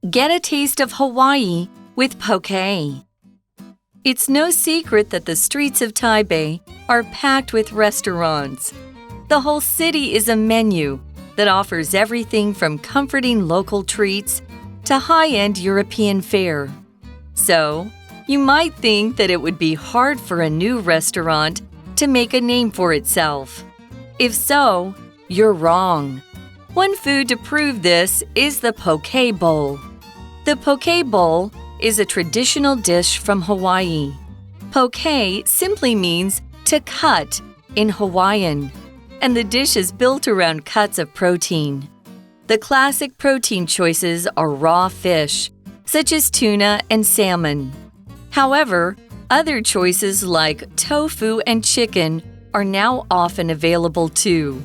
Get a taste of Hawaii with poke. It's no secret that the streets of Taipei are packed with restaurants. The whole city is a menu that offers everything from comforting local treats to high-end European fare. So, you might think that it would be hard for a new restaurant to make a name for itself. If so, you're wrong. One food to prove this is the poke bowl. The poke bowl is a traditional dish from Hawaii. Poke simply means to cut in Hawaiian, and the dish is built around cuts of protein. The classic protein choices are raw fish, such as tuna and salmon. However, other choices like tofu and chicken are now often available too.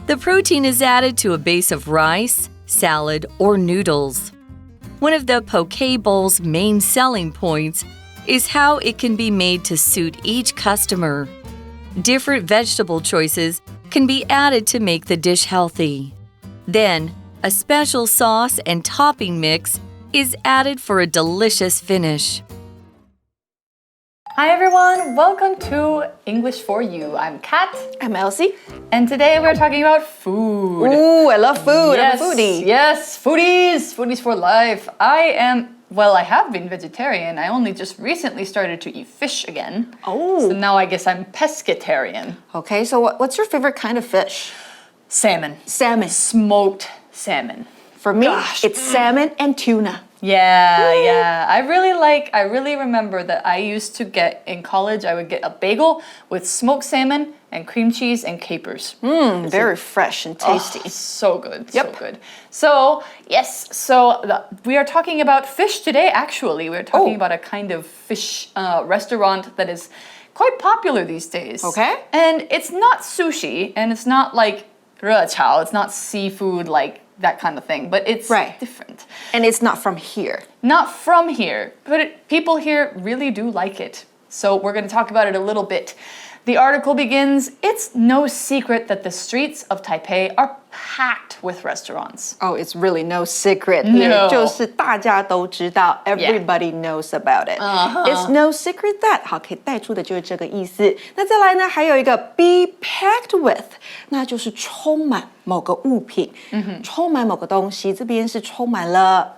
The protein is added to a base of rice, salad, or noodles. One of the poke bowl's main selling points is how it can be made to suit each customer. Different vegetable choices can be added to make the dish healthy. Then, a special sauce and topping mix is added for a delicious finish. Hi everyone, welcome to English for You. I'm Kat. I'm Elsie. And today we're talking about food. Ooh, I love food. Yes, I'm a foodie. Yes, foodies for life. I have been vegetarian. I only just recently started to eat fish again. Oh. So now I guess I'm pescatarian. Okay, so what's your favorite kind of fish? Salmon. Salmon. Smoked salmon. For me, Gosh. it's salmon and tuna. Yeah. I really remember that I used to get, in college, I would get a bagel with smoked salmon and cream cheese and capers. Very fresh and tasty. Oh, so good, Yep. so good. So, yes, we are talking about fish today, actually. We're talking about a kind of fish restaurant that is quite popular these days. Okay. And it's not sushi, and it's not like 热炒, it's not seafood like that kind of thing, but it's different. And it's not from here. Not from here, but people here really do like it. So we're going to talk about it a little bit. The article begins, it's no secret that the streets of Taipei are packed with restaurants. Oh, it's really no secret. No. 也就是大家都知道 everybody knows about it. It's no secret that. 好，可以带出的就是这个意思。那再来呢，还有一个 be packed with， 那就是充满某个物品，充满某个东西。这边是充满了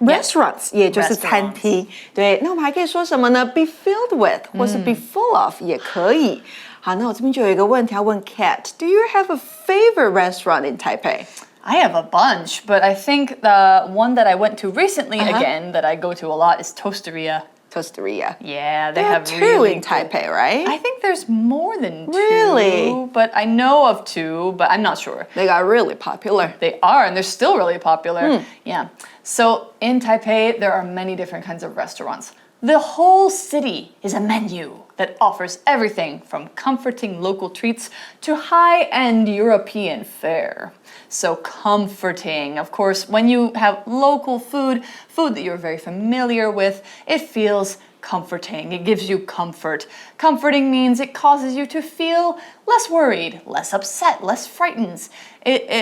restaurants， 也就是餐厅。对，那我们还可以说什么呢？ be filled with， 或是 be full of 也可以。好，那我这边就有一个问题要问 Kat。Do you have a favorite restaurant in Taipei? I have a bunch, but I think the one that I went to recently again that I go to a lot is Toasteria. Toasteria. Yeah, they There have are two really in Taipei, right? I think there's more than two. Really? But I know of two, but I'm not sure. They got really popular. They are, and they're still really popular. Yeah. So in Taipei, there are many different kinds of restaurants. The whole city is a menu that offers everything from comforting local treats to high-end European fare. So comforting, of course, when you have local food that you're very familiar with, it feels comforting. It gives you comfort. Comforting means it causes you to feel less worried, less upset, less frightened,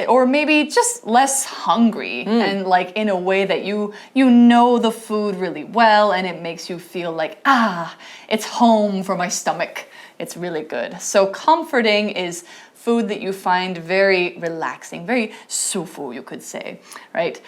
or maybe just less hungry, and like in a way that you know the food really well, and it makes you feel like, it's home for my stomach. It's really good. So comforting is food that you find very relaxing, very 舒服, you could say, right?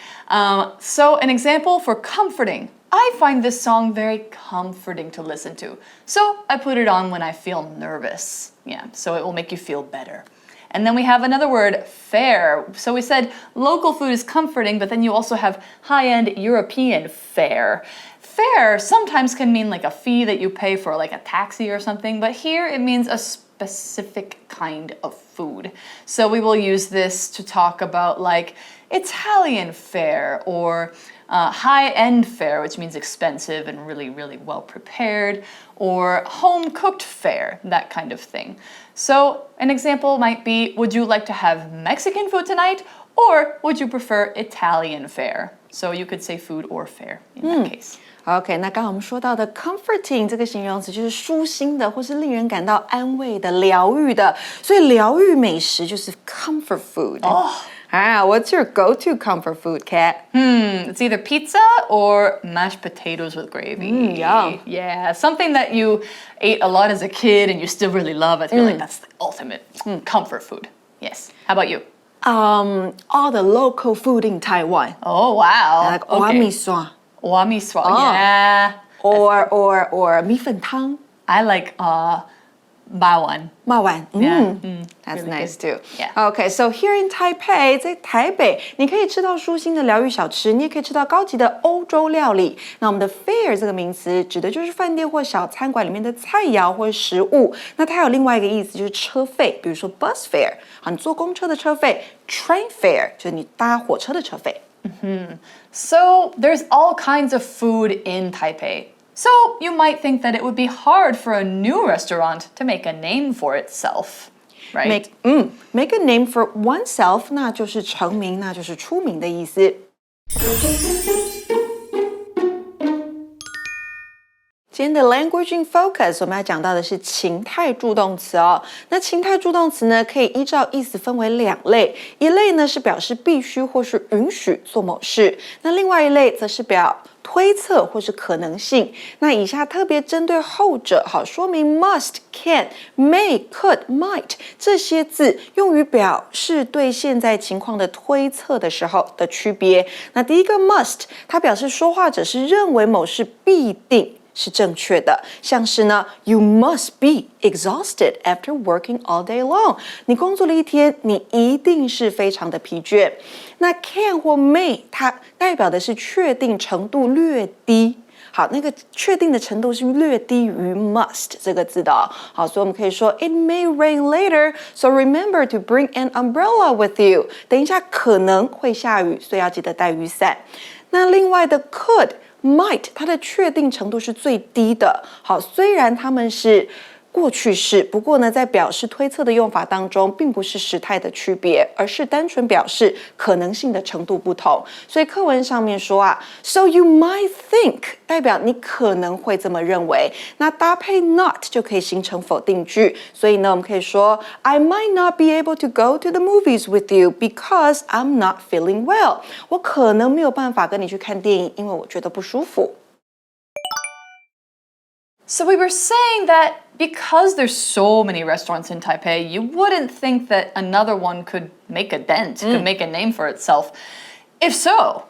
So an example for comforting. I find this song very comforting to listen to. So I put it on when I feel nervous. Yeah, so it will make you feel better. And then we have another word, fare. So we said local food is comforting, but then you also have high-end European fare. Fare sometimes can mean like a fee that you pay for like a taxi or something, but here it means a specific kind of food. So we will use this to talk about like Italian fare or high-end fare, which means expensive and really, really well prepared, or home-cooked fare, that kind of thing. So an example might be, would you like to have Mexican food tonight, or would you prefer Italian fare? So you could say food or fare in that case. OK， 那刚刚我们说到的 comforting 这个形容词就是舒心的，或是令人感到安慰的、疗愈的，所以疗愈美食就是 comfort food。What's your go-to comfort food, Kat? It's either pizza or mashed potatoes with gravy. Yum. Yeah, something that you ate a lot as a kid and you still really love. I feel like that's the ultimate comfort food. Yes. How about you? All the local food in Taiwan. Oh, wow. Like okay. wamisua. Wamisua, yeah. Or 米粉汤. I like bawan. 骂完, that's really nice good. too. Yeah. Okay, so here in Taipei, 在台北，你可以吃到舒心的疗愈小吃，你也可以吃到高级的欧洲料理。那我们的 fare 这个名词指的就是饭店或小餐馆里面的菜肴或食物。那它有另外一个意思就是车费，比如说 bus fare， 好，你坐公车的车费 ；train fare 就是你搭火车的车费。So there's all kinds of food in Taipei. So you might think that it would be hard for a new restaurant to make a name for itself, right? Make a name for oneself， 那就是成名，那就是出名的意思。今天的 Language in Focus 我们要讲到的是情态助动词哦。那情态助动词呢，可以依照意思分为两类，一类呢是表示必须或是允许做某事，那另外一类则是表推测或是可能性。那以下特别针对后者，好说明 must、can、may、could、might 这些字用于表示对现在情况的推测的时候的区别。那第一个 must， 它表示说话者是认为某事必定是正确的，像是呢 ，You must be exhausted after working all day long。你工作了一天，你一定是非常的疲倦。那 can 或 may， 它代表的是确定程度略低。好，那个确定的程度是略低于 must 这个字的哦。好，所以我们可以说 It may rain later, so remember to bring an umbrella with you。等一下可能会下雨，所以要记得带雨伞。那另外的 could。Might 它的确定程度是最低的。好，虽然它们是过去式，不过呢，在表示推测的用法当中，并不是时态的区别，而是单纯表示可能性的程度不同。所以课文上面说啊 ，So you might think 代表你可能会这么认为，那搭配 not 就可以形成否定句。所以呢，我们可以说 I might not be able to go to the movies with you because I'm not feeling well。我可能没有办法跟你去看电影，因为我觉得不舒服。So we were saying that because there's so many restaurants in Taipei, you wouldn't think that another one could make a dent, could make a name for itself. If so,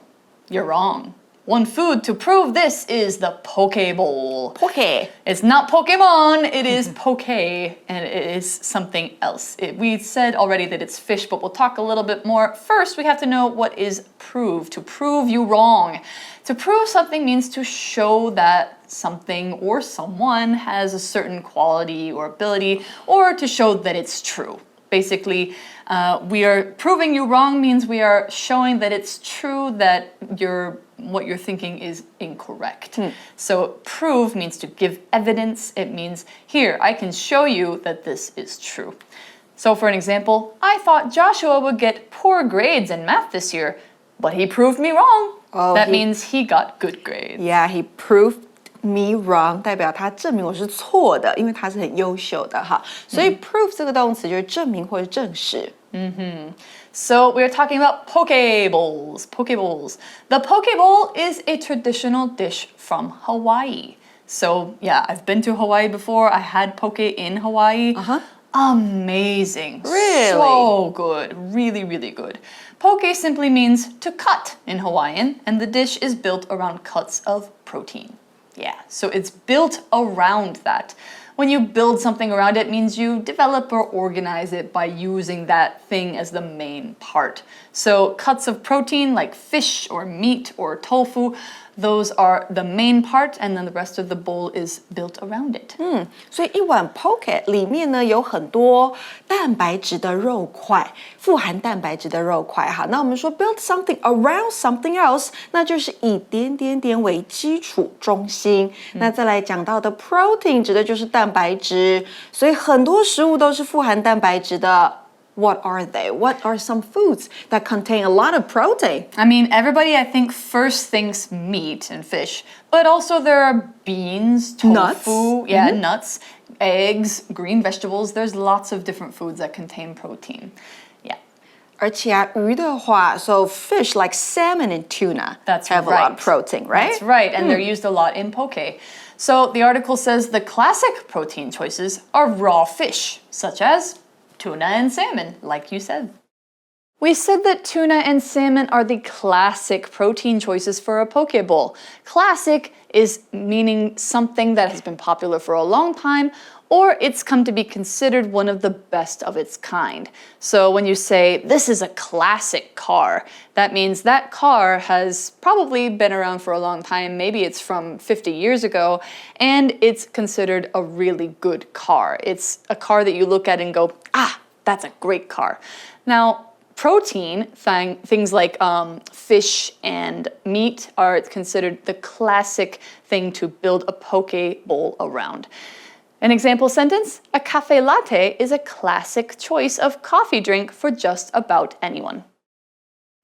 you're wrong. One food to prove this is the poke bowl. Poke. It's not Pokemon, it is poke, and it is something else. We said already that it's fish, but we'll talk a little bit more. First, we have to know what is prove, to prove you wrong. To prove something means to show that something or someone has a certain quality or ability, or to show that it's true. Basically, we are proving you wrong means we are showing that it's true that what you're thinking is incorrect. So prove means to give evidence. It means, here, I can show you that this is true. So for an example, I thought Joshua would get poor grades in math this year, but he proved me wrong. That means he got good grades. Yeah, he proved me wrong 代表他证明我是错的，因为他是很优秀的哈。所以 prove 这个动词就是证明或者证实。So we're talking about poke bowls. Poke bowls. The poke bowl is a traditional dish from Hawaii. So yeah, I've been to Hawaii before. I had poke in Hawaii. Amazing. Really? So good. Really, really good. Poke simply means to cut in Hawaiian, and the dish is built around cuts of protein. Yeah, so it's built around that. When you build something around it, means you develop or organize it by using that thing as the main part. So cuts of protein like fish or meat or tofu, those are the main part, and then the rest of the bowl is built around it. 所以一碗 poke 里面呢有很多蛋白质的肉块，富含蛋白质的肉块。好，那我们说 build something around something else， 那就是以点点点为基础中心。那再来讲到的 protein 指的就是蛋白质，所以很多食物都是富含蛋白质的。What are they? What are some foods that contain a lot of protein? I mean, everybody, I think, first thinks meat and fish, but also there are beans, tofu, Nuts. Nuts, eggs, green vegetables. There's lots of different foods that contain protein. Yeah. 而且啊，鱼的话 so fish like salmon and tuna That's have a lot of protein, right? That's right, and they're used a lot in poke. So the article says the classic protein choices are raw fish, such as tuna and salmon, like you said. We said that tuna and salmon are the classic protein choices for a poke bowl. Classic is meaning something that has been popular for a long time, or it's come to be considered one of the best of its kind. So when you say, this is a classic car, that means that car has probably been around for a long time. Maybe it's from 50 years ago, and it's considered a really good car. It's a car that you look at and go, that's a great car. Now, protein, things like fish and meat are considered the classic thing to build a poke bowl around. An example sentence, a cafe latte is a classic choice of coffee drink for just about anyone.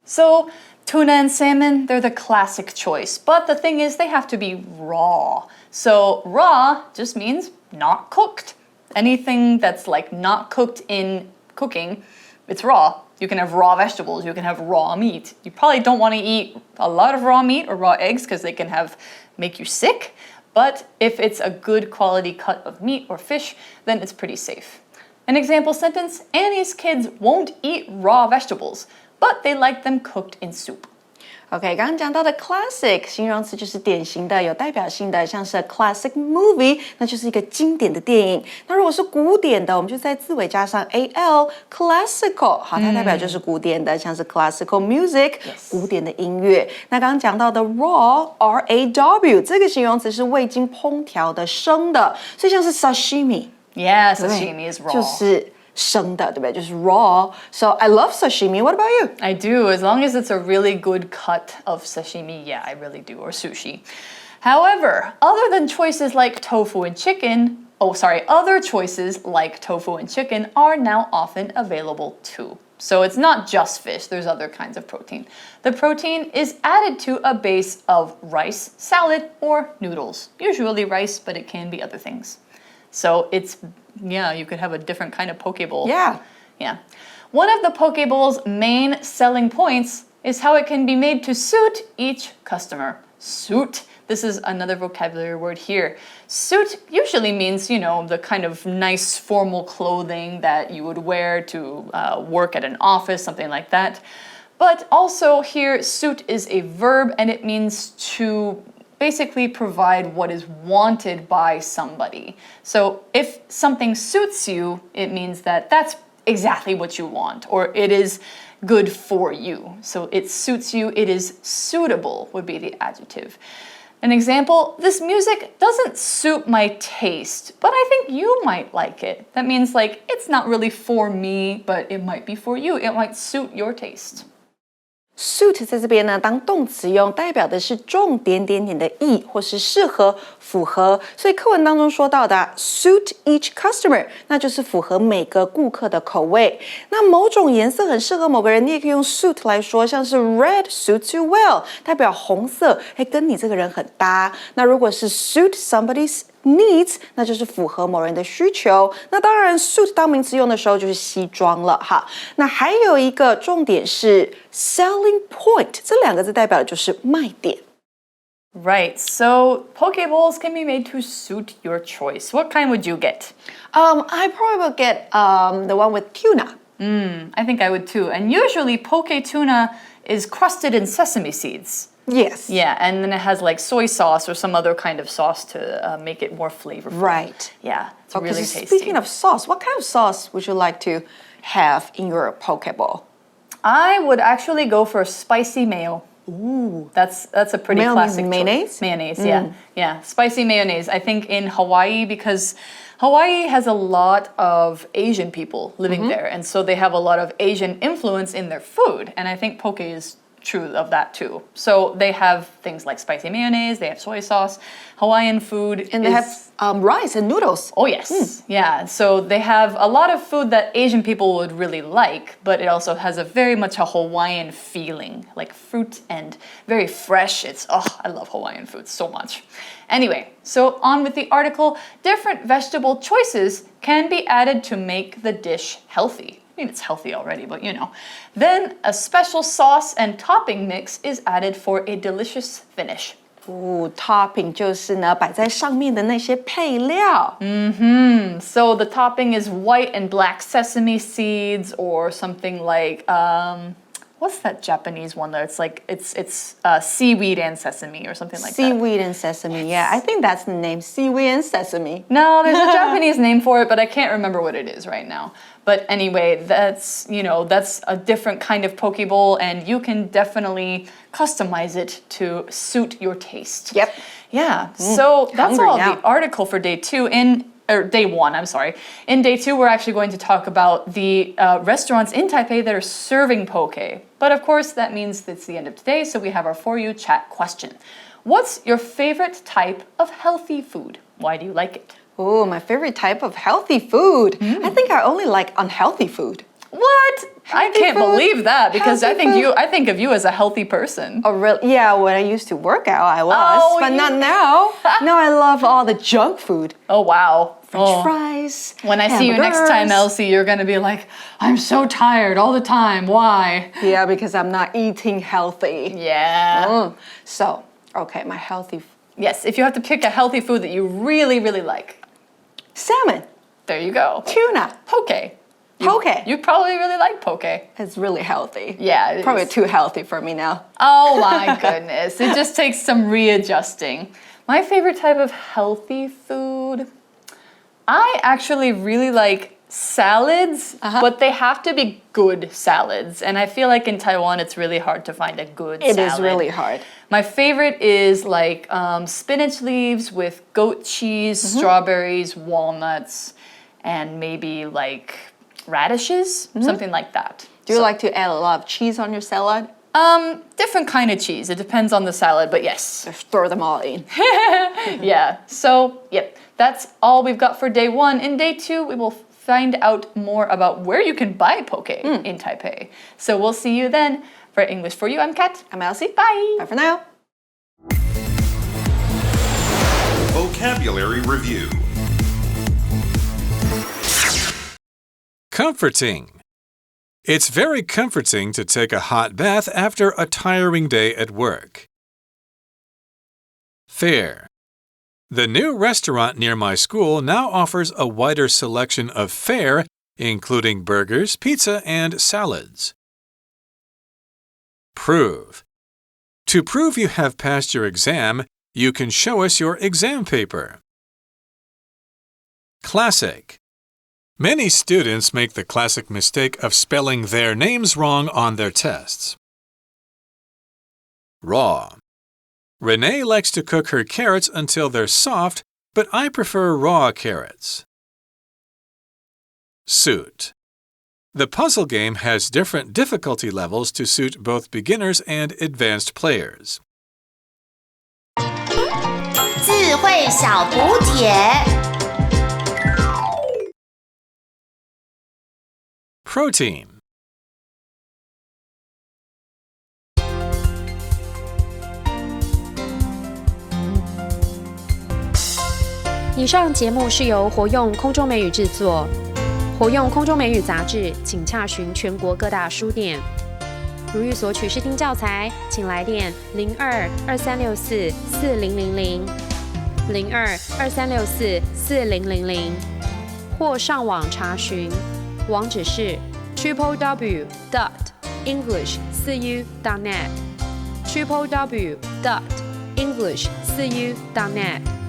So, tuna and salmon, they're the classic choice, but the thing is they have to be raw. So, raw just means not cooked. Anything that's like not cooked in cooking, it's raw. You can have raw vegetables, you can have raw meat. You probably don't want to eat a lot of raw meat or raw eggs because they can make you sick. But if it's a good quality cut of meat or fish, then it's pretty safe. An example sentence, Annie's kids won't eat raw vegetables, but they like them cooked in soup. OK， 刚刚讲到的 classic 形容词就是典型的、有代表性的，像是 a classic movie， 那就是一个经典的电影。那如果是古典的，我们就在字尾加上 al classical， 好，它代表就是古典的，像是 classical music， 古典的音乐。那刚刚讲到的 raw raw 这个形容词是未经烹调的生的，所以像是 sashimi。Yeah, sashimi is raw. 就是生的，对不对？就是 raw. So I love sashimi. What about you? I do. As long as it's a really good cut of sashimi, yeah, I really do. Or sushi. However, other choices like tofu and chicken are now often available too. So it's not just fish, there's other kinds of protein. The protein is added to a base of rice, salad, or noodles. Usually rice, but it can be other things. So you could have a different kind of poke bowl. Yeah. One of the poke bowl's main selling points is how it can be made to suit each customer. Suit. This is another vocabulary word here. Suit usually means, the kind of nice formal clothing that you would wear to work at an office, something like that. But also here, suit is a verb and it means to basically provide what is wanted by somebody. So if something suits you, it means that that's exactly what you want, or it is good for you. So it suits you, it is suitable would be the adjective. An example, this music doesn't suit my taste, but I think you might like it. That means it's not really for me, but it might be for you. It might suit your taste. Suit 在这边呢，当动词用，代表的是重点的意，或是适合、符合。所以课文当中说到的suit each customer， 那就是符合每个顾客的口味。那某种颜色很适合某个人，你也可以用 suit 来说，像是 red suits you well， 代表红色，跟你这个人很搭。那如果是 suit somebody's needs， 那就是符合某人的需求。那当然 suit 当名词用的时候就是西装了哈。那还有一个重点是 selling point， 这两个字代表的就是卖点。Right, so poke bowls can be made to suit your choice. What kind would you get? I probably would get the one with tuna. I think I would too. And usually poke tuna is crusted in sesame seeds. Yes. Yeah, and then it has soy sauce or some other kind of sauce to make it more flavorful. Right. Yeah, it's really tasty. Speaking of sauce, what kind of sauce would you like to have in your poke bowl? I would actually go for spicy mayo. Ooh, that's a pretty classic mayonnaise? Mayonnaise, yeah. Spicy mayonnaise. I think in Hawaii, because Hawaii has a lot of Asian people living there, and so they have a lot of Asian influence in their food, and I think poke is true of that too. So they have things like spicy mayonnaise, they have soy sauce, Hawaiian food. And they have rice and noodles. Oh yes, yeah. So they have a lot of food that Asian people would really like, but it also has very much a Hawaiian feeling, like fruit and very fresh. I love Hawaiian food so much. Anyway, so on with the article. Different vegetable choices can be added to make the dish healthy. I mean, it's healthy already, but you know. Then a special sauce and topping mix is added for a delicious finish. Topping 就是呢摆在上面的那些配料。So the topping is white and black sesame seeds or something like what's that Japanese one that it's seaweed and sesame or something like that. Seaweed and sesame, yeah. I think that's the name, seaweed and sesame. No, there's a Japanese name for it, but I can't remember what it is right now. But anyway, that's a different kind of poke bowl, and you can definitely customize it to suit your taste. Yep. Yeah. So that's all now. the article for day 2 or day 1, I'm sorry. In day 2, we're actually going to talk about the restaurants in Taipei that are serving poke. But of course, that means it's the end of today, so we have our For You chat question. What's your favorite type of healthy food? Why do you like it? Oh, my favorite type of healthy food. I think I only like unhealthy food. What? I can't believe that because I think of you as a healthy person. Oh, really? Yeah, when I used to work out, I was, but not now. Now I love all the junk food. Oh, wow. French fries. When I see you next time, Elsie, you're going to be like, I'm so tired all the time. Why? Yeah, because I'm not eating healthy. Yeah. So, okay, my healthy food. Yes, if you have to pick a healthy food that you really, really like. Salmon. There you go. Tuna. Poke. Poke. You probably really like poke. It's really healthy. Yeah, it Probably is. too healthy for me now. Oh my goodness. It just takes some readjusting. My favorite type of healthy food, I actually really like salads, but they have to be good salads. And I feel like in Taiwan, it's really hard to find a good salad. It is really hard. My favorite is like spinach leaves with goat cheese, strawberries, walnuts, and maybe like radishes, something like that. Do you like to add a lot of cheese on your salad? Different kind of cheese. It depends on the salad, but yes. Just throw them all in. Yeah. So, yep. That's all we've got for day 1. In day 2, we will find out more about where you can buy poke in Taipei. So we'll see you then. For English for You, I'm Kat. I'm Elsie. Bye. Bye for now. Vocabulary Review. Comforting. It's very comforting to take a hot bath after a tiring day at work. Fare. The new restaurant near my school now offers a wider selection of fare, including burgers, pizza, and salads. Prove. To prove you have passed your exam, you can show us your exam paper. Classic. Many students make the classic mistake of spelling their names wrong on their tests. Raw. Renee likes to cook her carrots until they're soft, but I prefer raw carrots. Suit. The puzzle game has different difficulty levels to suit both beginners and advanced players. 智慧小补帖 Protein. 以上节目是由活用空中美语制作。活用空中美语杂志，请洽询全国各大书店。如欲索取试听教材，请来电02-2364-4000 02-2364-4000，或上网查询，网址是 www.english4u.net www.english4u.net